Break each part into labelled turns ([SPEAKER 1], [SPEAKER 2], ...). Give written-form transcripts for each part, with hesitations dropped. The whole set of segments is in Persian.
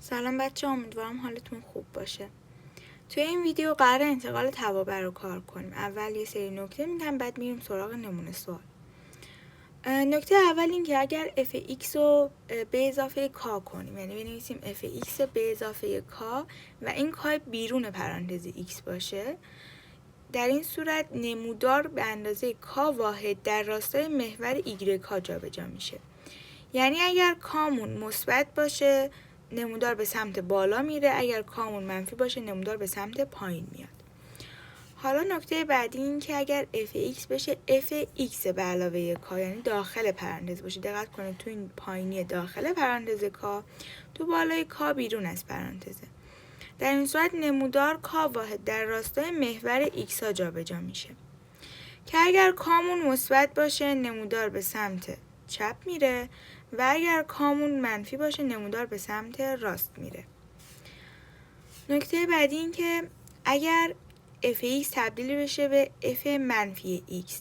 [SPEAKER 1] سلام بچه، امیدوارم حالتون خوب باشه. توی این ویدیو قرار انتقال توابع رو کار کنیم. اول یه سری نکته میگم، بعد میریم سراغ نمونه سوال. نکته اول این که اگر f(x) رو به اضافه k کنیم، یعنی بنویسیم f(x) به اضافه k و این k بیرون پرانتز x باشه، در این صورت نمودار به اندازه k واحد در راستای محور y جابجا میشه. یعنی اگر کامون مثبت باشه نمودار به سمت بالا میره، اگر کامون منفی باشه نمودار به سمت پایین میاد. حالا نکته بعدی این که اگر f(x) بشه f(x) به علاوه k، یعنی داخل پرانتز باشه. دقت کنید تو این پایینی داخل پرانتز k، تو بالای k بیرون از پرانتزه. در این صورت نمودار k واحد در راستای محور x ها جابجا میشه که اگر کامون مثبت باشه نمودار به سمت چپ میره و اگر کامون منفی باشه نمودار به سمت راست میره. نکته بعدی این که اگر f(x) تبدیل بشه به f منفی x،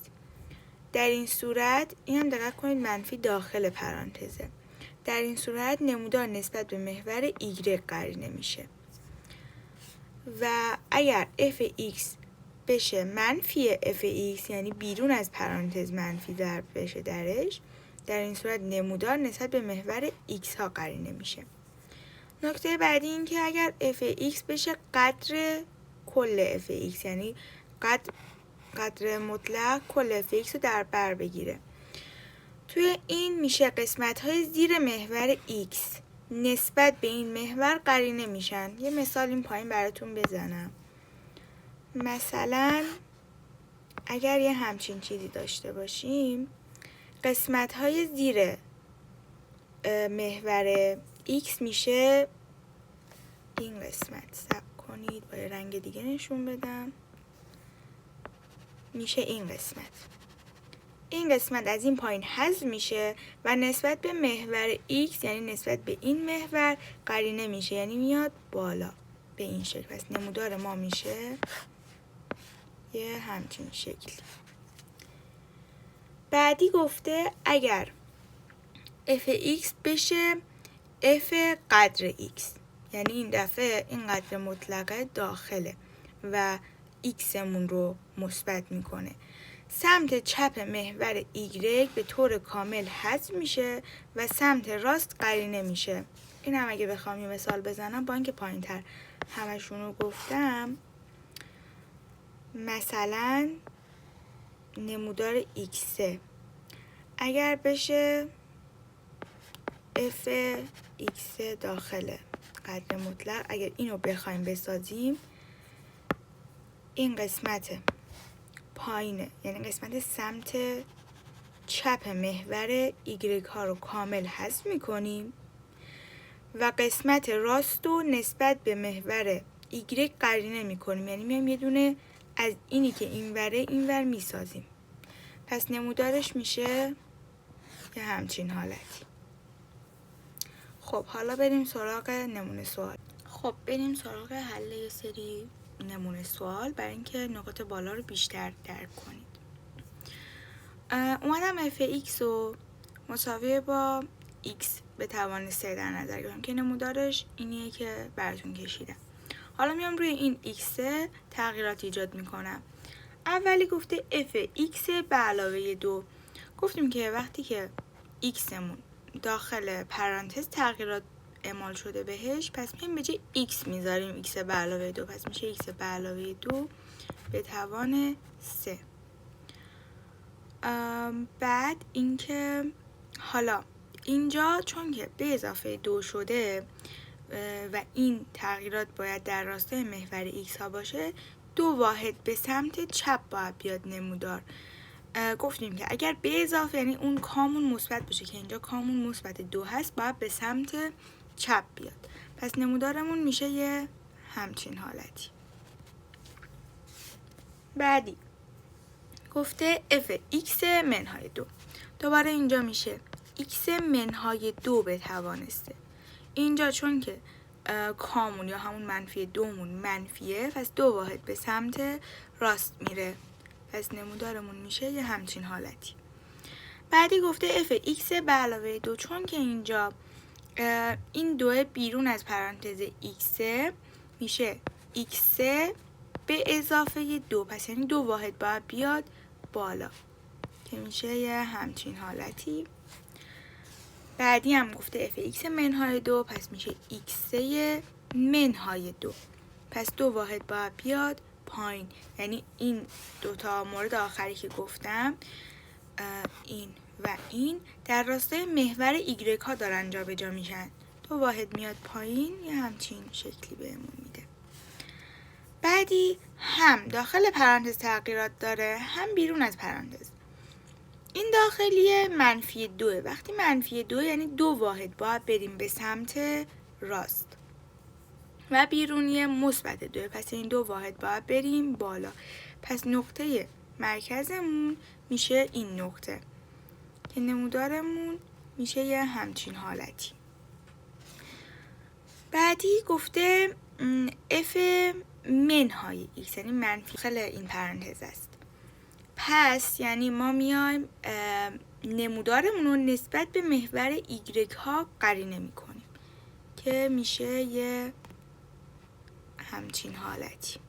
[SPEAKER 1] در این صورت این هم دقت کنید منفی داخل پرانتزه، در این صورت نمودار نسبت به محور y قرینه میشه و اگر f(x) بشه منفی f(x) یعنی بیرون از پرانتز منفی ضرب بشه درش، در این صورت نمودار نسبت به محور x ها قرینه میشه. نکته بعدی این که اگر f(x) بشه قدر کل f(x), یعنی قدر مطلق کل f(x) رو در بر بگیره. توی این میشه قسمت های زیر محور x نسبت به این محور قرینه میشن. یه مثال این پایین براتون بزنم. مثلا اگر یه همچین چیزی داشته باشیم، قسمت های زیر محور x میشه این قسمت. صبر کنید با یه رنگ دیگه نشون بدم. میشه این قسمت. این قسمت از این پایین حذف میشه و نسبت به محور x، یعنی نسبت به این محور قرینه میشه، یعنی میاد بالا به این شکل. پس نمودار ما میشه یه همچین شکلی. بعدی گفته اگر f(x) بشه f قدر x، یعنی این دفعه این قدر مطلقه داخله و x مون رو مثبت میکنه، سمت چپ محور y به طور کامل حذف میشه و سمت راست قرینه میشه. این هم اگه بخوام یه مثال بزنم با اینکه پایین تر همشون رو گفتم، مثلا نمودار x اگر بشه f(x) داخل قدر مطلق، اگر اینو بخوایم بسازیم، این قسمت پایینه، یعنی قسمت سمت چپ محور y ها رو کامل حذف میکنیم و قسمت راست رو نسبت به محور y قرینه میکنیم، یعنی میایم یه دونه از اینی که اینوره اینور میسازیم. پس نمودارش میشه یه همچین حالتی. خب حالا بریم سراغ نمونه سوال. خب بریم سراغ حل یه سری نمونه سوال برای اینکه نقاط بالا رو بیشتر درک کنید. اومدم f(x) رو مساوی با x به توان 3 در نظر گرفتم که نمودارش اینیه که براتون کشیدم. حالا میام روی این x تغییرات ایجاد میکنم. اولی گفته f(x) به علاوه 2. گفتیم که وقتی که x مون داخل پرانتز تغییرات اعمال شده بهش، پس میایم به جای x میذاریم x به علاوه 2، پس میشه x به علاوه 2 به توان 3. بعد اینکه حالا اینجا چون که به اضافه 2 شده و این تغییرات باید در راستای محور x ها باشه، 2 واحد به سمت چپ باید بیاد نمودار. گفتیم که اگر به اضافه یعنی اون کامون مثبت باشه، که اینجا کامون مثبت 2 هست، باید به سمت چپ بیاد. پس نمودارمون میشه یه همچین حالتی. بعدی گفته f(x) منهای 2. دوباره اینجا میشه x منهای 2 به توان 3. اینجا چون که کامون یا همون منفی 2 مون منفیه، پس 2 واحد به سمت راست میره، پس نمودارمون میشه یه همچین حالتی. بعدی گفته f(x) به علاوه 2. چون که اینجا این 2 بیرون از پرانتز x میشه x به اضافه 2. پس یعنی 2 واحد باید بیاد بالا که میشه یه همچین حالتی. بعدی هم گفته f(x) منهای 2، پس میشه x منهای 2. پس 2 واحد باید بیاد پایین. یعنی این دوتا مورد آخری که گفتم، این و این، در راستای محور ایگرگ ها دارن جا به جا میشن. 2 واحد میاد پایین، یه همچین شکلی بهمون میده. بعدی هم داخل پرانتز تغییرات داره، هم بیرون از پرانتز. این داخلی منفی 2. وقتی منفی 2 یعنی 2 واحد باید بریم به سمت راست و بیرونی مثبت 2. پس این 2 واحد باید بریم بالا. پس نقطه مرکزمون میشه این نقطه که نمودارمون میشه یه همچین حالتی. بعدی گفته f منهای x، یعنی منفی خیلی این پرانتز است. پس یعنی ما میایم نمودارمون رو نسبت به محور ایگرگ ها قرینه میکنیم که میشه یه همچین حالتی.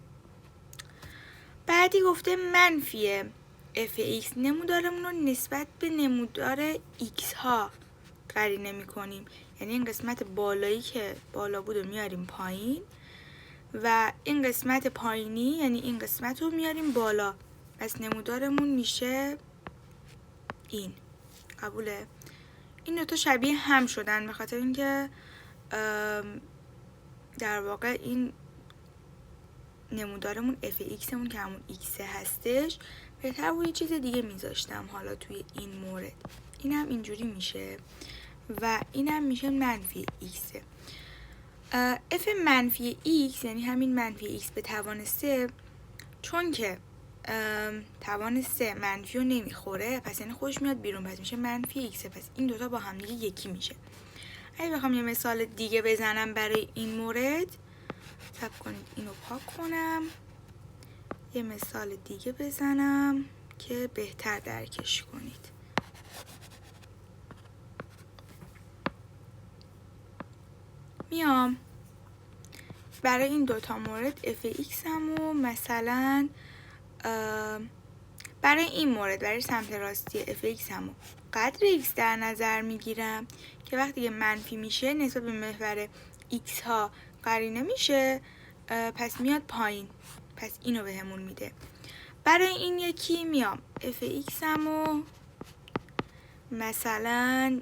[SPEAKER 1] بعدی گفته منفی f(x) نمودارمون رو نسبت به نمودار x ها قرینه میکنیم. یعنی این قسمت بالایی که بالا بود رو میاریم پایین و این قسمت پایینی یعنی این قسمت رو میاریم بالا. پس نمودارمون میشه این. قبوله؟ این دوتا شبیه هم شدن به خاطر اینکه در واقع این نمودارمون f(x) مون که همون x هستش بهتر بود یه چیز دیگه میذاشتم حالا توی این مورد. این هم اینجوری میشه و این هم میشه منفی x. f منفی x یعنی همین منفی x به توان 3، چون که توان 3 منفی رو نمیخوره پس یعنی خودش میاد بیرون، پس میشه منفی x. پس این دوتا با هم دیگه یکی میشه. اگه بخوام یه مثال دیگه بزنم برای این مورد، صبر کنید اینو پاک کنم، یه مثال دیگه بزنم که بهتر درکش کنید. میام برای این دوتا مورد f(x) همو مثلا برای این مورد برای سمت راستی f(x) همو قدر x در نظر میگیرم که وقتی که منفی میشه نسبت به محور x ها قرینه میشه، پس میاد پایین. پس اینو بهمون میده. برای این یکی میام f(x) همو مثلا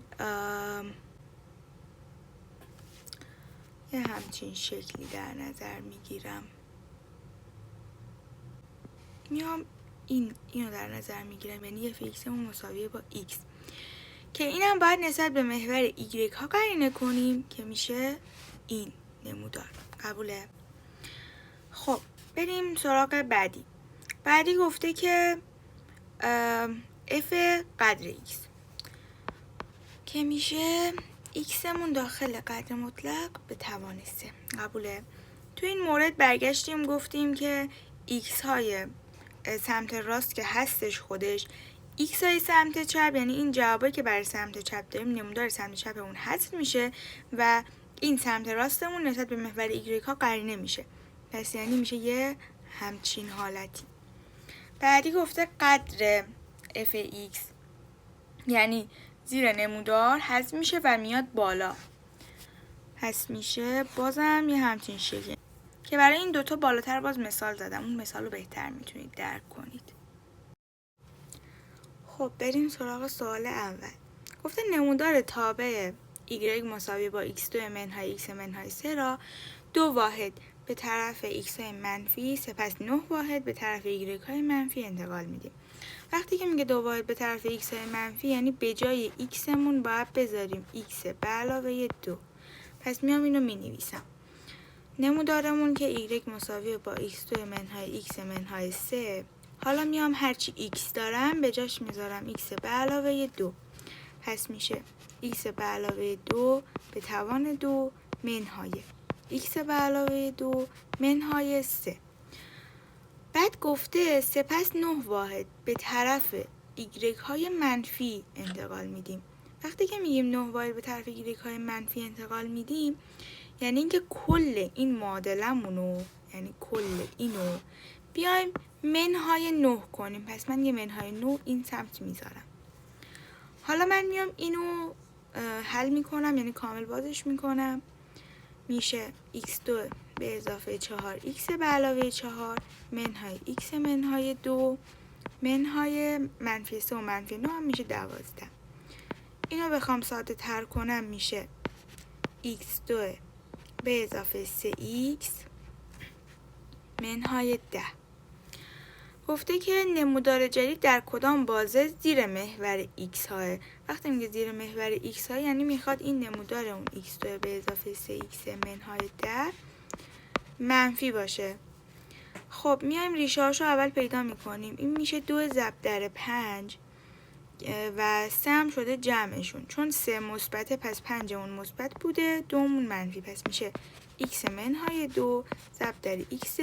[SPEAKER 1] یه همچین شکلی در نظر میگیرم. میام اینو در نظر میگیرم، یعنی f(x) همون مساویه با x که اینم باید نسبت به محور ایگرگ ها قرینه کنیم که میشه این نمودار. قبوله؟ خب بریم سراغ بعدی. بعدی گفته که f قدر x که میشه x مون داخل قدر مطلق به توان 3. قبوله؟ تو این مورد برگشتیم گفتیم که x های سمت راست که هستش خودش، x های سمت چپ یعنی این جوابایی که برای سمت چپ داریم نمودار سمت چپ اون حذف میشه و این سمت راستمون نسبت به محور ایگرگ ها قرینه میشه. پس یعنی میشه یه همچین حالتی. بعدی گفته قدر f(x) یعنی زیر نمودار حذف میشه و میاد بالا. پس میشه بازم یه همچین شکلی که برای این دوتا بالاتر باز مثال زدم، اون مثال رو بهتر میتونید درک کنید. خب بریم سراغ سوال اول. گفته نمودار تابع y مساوی با x2 منهای x منهای 3 را 2 واحد به طرف x های منفی سپس 9 واحد به طرف y های منفی انتقال میدیم. وقتی که میگه 2 واحد به طرف x های منفی یعنی به جای x مون باید بذاریم x به علاوه 2. پس میام اینو مینویسم. نمودارمون که y مساوی با x2 منهای x منهای 3، حالا میام هرچی x دارم به جاش میذارم x به علاوه 2. پس میشه x به علاوه 2 به توان 2 منهای x به علاوه 2 منهای 3. بعد گفته سپس 9 واحد به طرف ایگرگ های منفی انتقال میدیم. وقتی که میگیم 9 واحد به طرف y های منفی انتقال میدیم، یعنی اینکه کل این معادلمونو، یعنی کل اینو بیایم منهای 9 کنیم. پس من یه منهای 9 این سمت میذارم. حالا من میام اینو حل میکنم، یعنی کامل بازش میکنم. میشه x2 به اضافه 4x به علاوه 4 منهای x منهای 2 منهای منفی 3 و منفی 9 هم میشه 12. اینو بخوام ساده تر کنم میشه x2 به اضافه 3x منهای 10. گفته که نمودار جدید در کدام بازه زیر محور x های. وقتی میگه زیر محور x های یعنی میخواد این نمودار اون x2 به اضافه 3x منهای 10 منفی باشه. خب میایم ریشه هاشو اول پیدا میکنیم. این میشه 2 ضرب در 5 و 3 هم شده جمعشون، چون 3 مثبته پس 5 اون مثبت بوده، 2 مون منفی، پس میشه x منهای 2 ضرب در x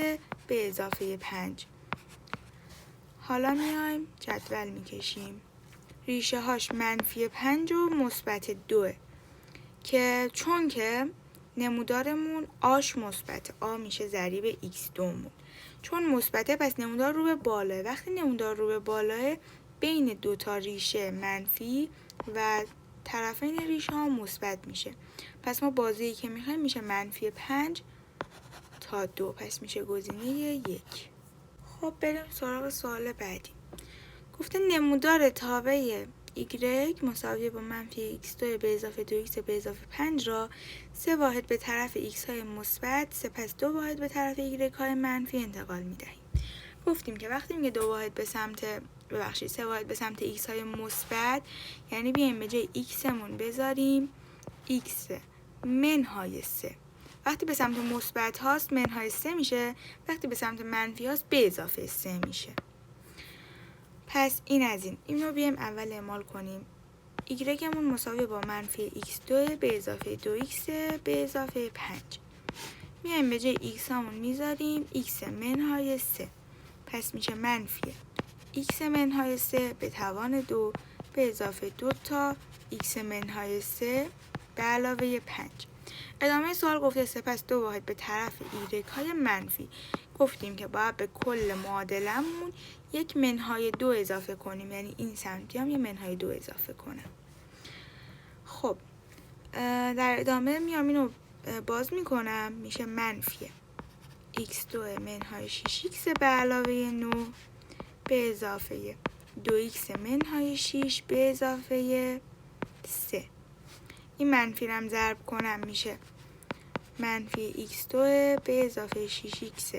[SPEAKER 1] به اضافه 5. حالا میایم جدول میکشیم. ریشه هاش منفی 5 و مثبت 2 که چون که نمودارمون آش مثبت، آ میشه ضریب x2 مون، چون مثبته پس نمودار رو به بالاه. وقتی نمودار رو به بالاه بین دو تا ریشه منفی و طرفین ریشه ها مثبت میشه. پس ما بازه‌ای که میخوایم میشه منفی 5 تا 2، پس میشه گزینه 1. خب بریم سراغ سوال بعدی. گفته نمودار تابع y مساوی با منفی x2 به اضافه 2x به اضافه 5 را 3 واحد به طرف x های مثبت سپس 2 واحد به طرف y های منفی انتقال میدهیم. گفتیم که وقتی میگه 2 واحد به سمت 3 واحد به سمت x های مثبت، یعنی بیایم به جای x مون بذاریم x منهای 3. وقتی به سمت مثبت هاست منهای 3 میشه، وقتی به سمت منفی هاست به اضافه 3 میشه. پس این از اینو بیایم اول اعمال کنیم. y مون مساوی با منفی x2 به اضافه 2x به اضافه 5. میایم به جای x همون میذاریم x منهای 3. پس میشه منفی x منهای 3 به توان 2 به اضافه 2 تا x منهای 3 به علاوه 5. ادامه سوال گفته سپس 2 واحد به طرف y های منفی. گفتیم که باید به کل معادلمون یک منهای 2 اضافه کنیم، یعنی این سمتی هم یه منهای 2 اضافه کنم. خب در ادامه میام اینو باز میکنم، میشه منفی x2 منهای 6x به علاوه 9 به اضافه 2x منهای 6 به اضافه 3. این منفی رو هم ضرب کنم میشه منفی x2 به اضافه 6x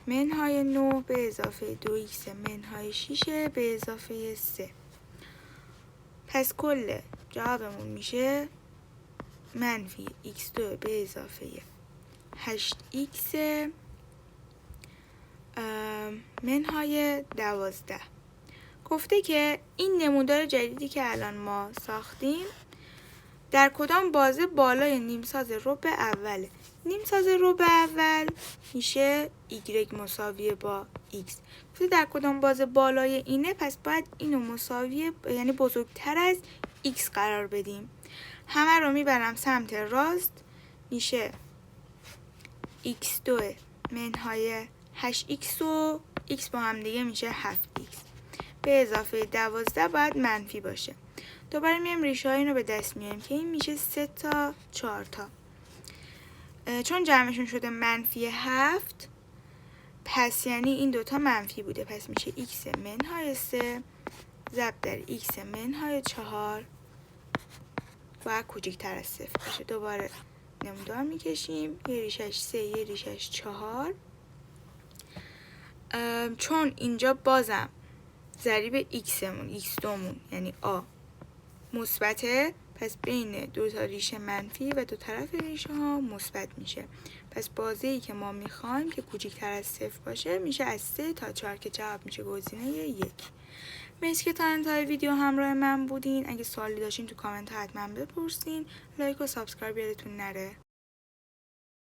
[SPEAKER 1] منهای 9 به اضافه 2x منهای 6 به اضافه 3. پس کل جوابمون میشه منفی x2 به اضافه 8x منهای 12. گفته که این نمودار جدیدی که الان ما ساختیم در کدام بازه بالای نیمساز ربع اوله. نیمساز ربع اول میشه y مساوی با x. گفته در کدام بازه بالای اینه، پس باید اینو مساوی یعنی بزرگتر از x قرار بدیم. همه رو میبرم سمت راست، میشه x2 منهای 8x و x با هم دیگه میشه 7x به اضافه 12 باید منفی باشه. دوباره میایم ریشه های اینو به دست میاریم که این میشه 3 تا 4 تا. چون جمعشون شده منفی 7 پس یعنی این دوتا منفی بوده، پس میشه x منهای 3 ضرب در x منهای 4 باید کوچکتر از 0 باشه. دوباره نمودار میکشیم، یه ریشش 3 یه ریشش 4. چون اینجا بازم ضریب x مون x2 مون یعنی a مثبته، پس بین دو تا ریشه منفی و دو طرف ریشه ها مثبت میشه. پس بازه‌ای که ما میخوایم که کوچکتر از 0 باشه میشه از 3 تا 4 که جواب میشه گزینه 1. مرسی که تا انتهای ویدیو همراه من بودین. اگه سوالی داشتین تو کامنت ها حتما بپرسین. لایک و سابسکرایب یادتون نره.